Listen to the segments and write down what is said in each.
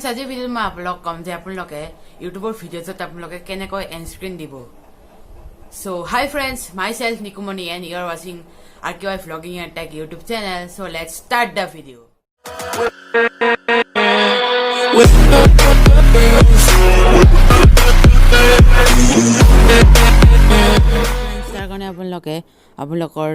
আজি ভিডিঅ'ত মই আপোনালোকক কম যে আপোনালোকে ইউটিউবৰ ভিডিঅ'ত আপোনালোকে কেনেকৈ এণ্ড স্ক্ৰীন দিব। So hi friends, myself Nikumani and you are watching R.K.Y vlogging and tech YouTube channel. So let's start the video. তাৰ কাৰণে আপোনালোকৰ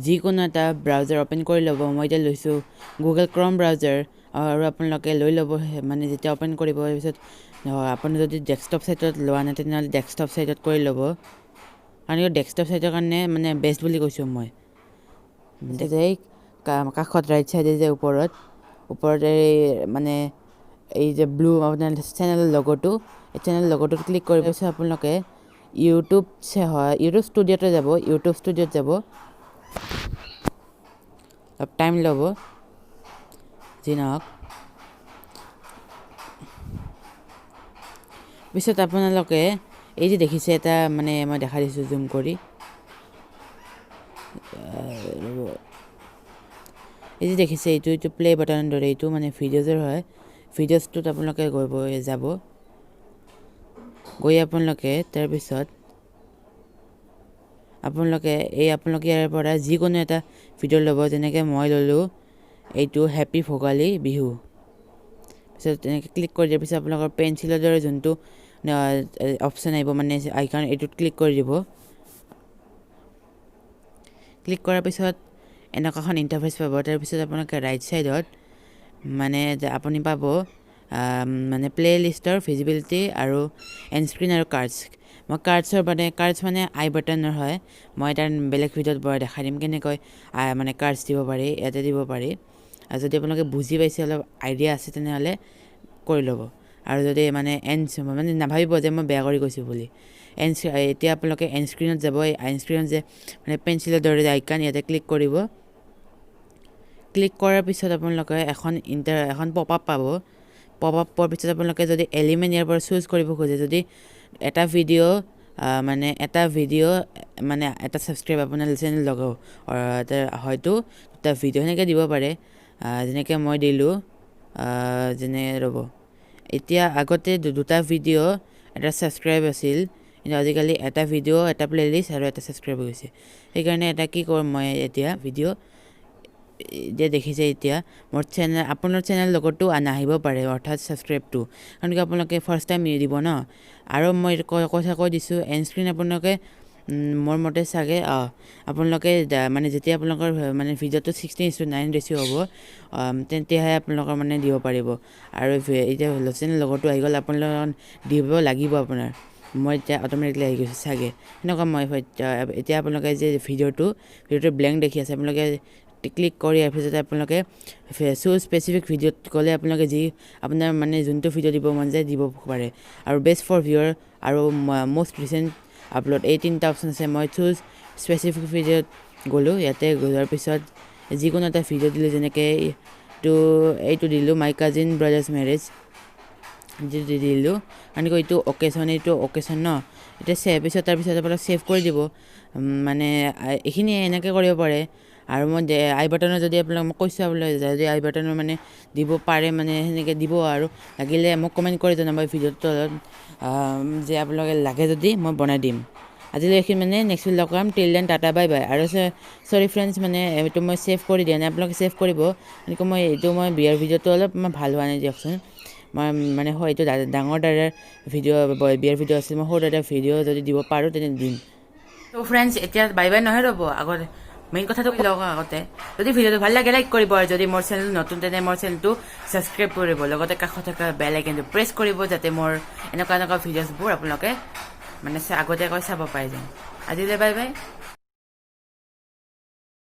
যিকোনো এটা ব্ৰাউজাৰ ওপেন কৰি ল'ব। মই এতিয়া লৈছোঁ গুগল ক্ৰম ব্ৰাউজাৰ আৰু আপোনালোকে লৈ ল'ব। মানে যেতিয়া ওপেন কৰিব তাৰপিছত আপুনি যদি ডেস্কটপ চাইটত লোৱা নাই তেনেহ'লে ডেস্কটপ চাইটত কৰি ল'ব। কাৰণ ডেস্কটপ চাইটৰ কাৰণে মানে বেষ্ট বুলি কৈছোঁ মই। এই কাষত ৰাইট চাইডে যে ওপৰত এই মানে এই যে ব্লু আপোনাৰ চেনেলৰ লগ'টো, এই চেনেল লগ'টোত ক্লিক কৰিব পিছত আপোনালোকে ইউটিউব ষ্টুডিঅ'তে যাব। ইউটিউব ষ্টুডিঅ'ত যাব, অলপ টাইম ল'ব যি নহওক। পিছত আপোনালোকে এই যে দেখিছে এটা মানে মই দেখা দিছোঁ জুম কৰি, এই যে দেখিছে এইটো প্লে বাটনৰ দৰে, এইটো মানে ভিডিঅ'জৰ হয়। ভিডিঅ'জটোত আপোনালোকে যাব। গৈ আপোনালোকে তাৰপিছত আপোনালোকে ইয়াৰ পৰা যিকোনো এটা ভিডিঅ' ল'ব। যেনেকৈ মই ল'লোঁ এইটো হেপী ভোগালী বিহু। পিছত তেনেকৈ ক্লিক কৰি দিয়াৰ পিছত আপোনালোকৰ পেঞ্চিলৰ দৰে যোনটো অপশ্যন আহিব মানে আইকন, এইটোত ক্লিক কৰি দিব। ক্লিক কৰাৰ পিছত এনেকুৱাখন ইণ্টাৰফেচ পাব। তাৰপিছত আপোনালোকে ৰাইট ছাইডত মানে আপুনি পাব মানে প্লে লিষ্টৰ ভিজিবিলিটি আৰু এণ্ড স্ক্ৰীণ আৰু কাৰ্ডছ। মই কাৰ্ডছ মানে আই বাটনৰ হয়। মই এটা বেলেগ ভিডিঅ'ত দেখাই দিম কেনেকৈ মানে কাৰ্ডছ দিব পাৰি, ইয়াতে দিব পাৰি। আৰু যদি আপোনালোকে বুজি পাইছে, অলপ আইডিয়া আছে তেনেহ'লে কৰি ল'ব। আৰু যদি মানে মানে নাভাবিব যে মই বেয়া কৰি কৈছোঁ বুলি। এতিয়া আপোনালোকে এণ্ড স্ক্ৰীণত যাব। এই এণ্ড স্ক্ৰীণত যে মানে পেঞ্চিলৰ দৰে যে আইকন, ইয়াতে ক্লিক কৰিব। ক্লিক কৰাৰ পিছত আপোনালোকে এখন পপ আপ পাব। পপ আপ পোৱাৰ পিছত আপোনালোকে যদি এলিমেণ্ট ইয়াৰ পৰা চুজ কৰিব খোজে, যদি এটা ভিডিঅ' মানে এটা ছাবস্ক্ৰাইব আপোনাৰ চেনেল লগাও, হয়তো দুটা ভিডিঅ' সেনেকৈ দিব পাৰে। যেনেকৈ মই দিলোঁ, ৰ'ব, এতিয়া আগতে দুটা ভিডিঅ' এটা ছাবস্ক্ৰাইব আছিল, কিন্তু আজিকালি এটা ভিডিঅ' এটা প্লে'লিষ্ট আৰু এটা ছাবস্ক্ৰাইব হৈছে। সেইকাৰণে এটা কি কৰিম মই এতিয়া ভিডিঅ' এতিয়া দেখিছে, এতিয়া মোৰ আপোনাৰ চেনেল লগতো নাহিব পাৰে, অৰ্থাৎ ছাবস্ক্ৰাইবটো, কাৰণ কি আপোনালোকে ফাৰ্ষ্ট টাইম দিব ন। আৰু মই কথা কৈ দিছোঁ, এণ্ড স্ক্ৰীণ আপোনালোকে মোৰ মতে চাগে আপোনালোকে মানে যেতিয়া আপোনালোকৰ মানে ভিডিঅ'টো 16:9 ৰেচিঅ' হ'ব, তেতিয়াহে আপোনালোকৰ মানে দিব পাৰিব। আৰু এতিয়া চেনেল লগতো আহি গ'ল, আপোনালোকৰ দিব লাগিব আপোনাৰ। মই এতিয়া অট'মেটিকলি আহি গৈছোঁ চাগে, সেনেকুৱা মই এতিয়া আপোনালোকে যে ভিডিঅ'টো ব্লেংক দেখি আছে, আপোনালোকে ক্লিক কৰি ইয়াৰ পিছতে আপোনালোকে চুজ স্পেচিফিক ভিডিঅ'ত গ'লে আপোনালোকে আপোনাৰ মানে যোনটো ভিডিঅ' দিব মন যায় দিব পাৰে। আৰু বেষ্ট ফৰ ভিউৰ আৰু মষ্ট ৰিচেণ্ট আপলোড, এই তিনিটা অপশ্যন আছে। মই চুজ স্পেচিফিক ভিডিঅ'ত গ'লোঁ। ইয়াতে যোৱাৰ পিছত যিকোনো এটা ভিডিঅ' দিলোঁ, যেনেকৈ এইটো দিলোঁ মাই কাজিন ব্ৰাদাৰ্ছ মেৰেজ, যিটো দিলোঁ। কাৰণ এইটো অকেশ্যন ন। এতিয়া তাৰপিছত আপোনালোকে ছেভ কৰি দিব। মানে এইখিনিয়ে এনেকৈ কৰিব পাৰে। আৰু মই আই বাটনৰ যদি আপোনালোক মই কৈছোঁ, আপোনালোকে যদি আই বাটনৰ মানে দিব পাৰে মানে সেনেকৈ দিব। আৰু লাগিলে মোক কমেণ্ট কৰি জনাব ভিডিঅ'টোৰ তলত যে আপোনালোকে লাগে যদি মই বনাই দিম। আজিলৈ এইখিনি মানে নেক্সট লগ পাম। Till then tata bye bye. আৰু চৰি ফ্ৰেণ্ডছ, মানে এইটো মই ছেভ কৰি দিয়া নাই, আপোনালোকে ছেভ কৰিব। এনেকৈ মই বিয়াৰ ভিডিঅ'টো অলপ ভাল হোৱা নাই দিয়কচোন। মই মানে এইটো ডাঙৰ দাদাৰ বিয়াৰ ভিডিঅ' আছিল, মই সৰু দাদাৰ ভিডিঅ' যদি দিব পাৰোঁ তেনে দিম। ত' ফ্ৰেণ্ডছ, এতিয়া বাই বাই নহয়, ৰ'ব, আগতে মেইন কথাটো কৈ লওক আগতে। যদি ভিডিঅ'টো ভাল লাগে লাইক কৰিব, আৰু যদি মোৰ চেনেল নতুন তেনে মোৰ চেনেলটো ছাবস্ক্ৰাইব কৰিব, লগতে কাষত থকা বেল আইকনটো প্ৰেছ কৰিব, যাতে মোৰ এনেকুৱা ভিডিঅ'ছবোৰ আপোনালোকে মানে আগতীয়াকৈ চাব পাৰে যেন। আজিলৈ বাই বাই।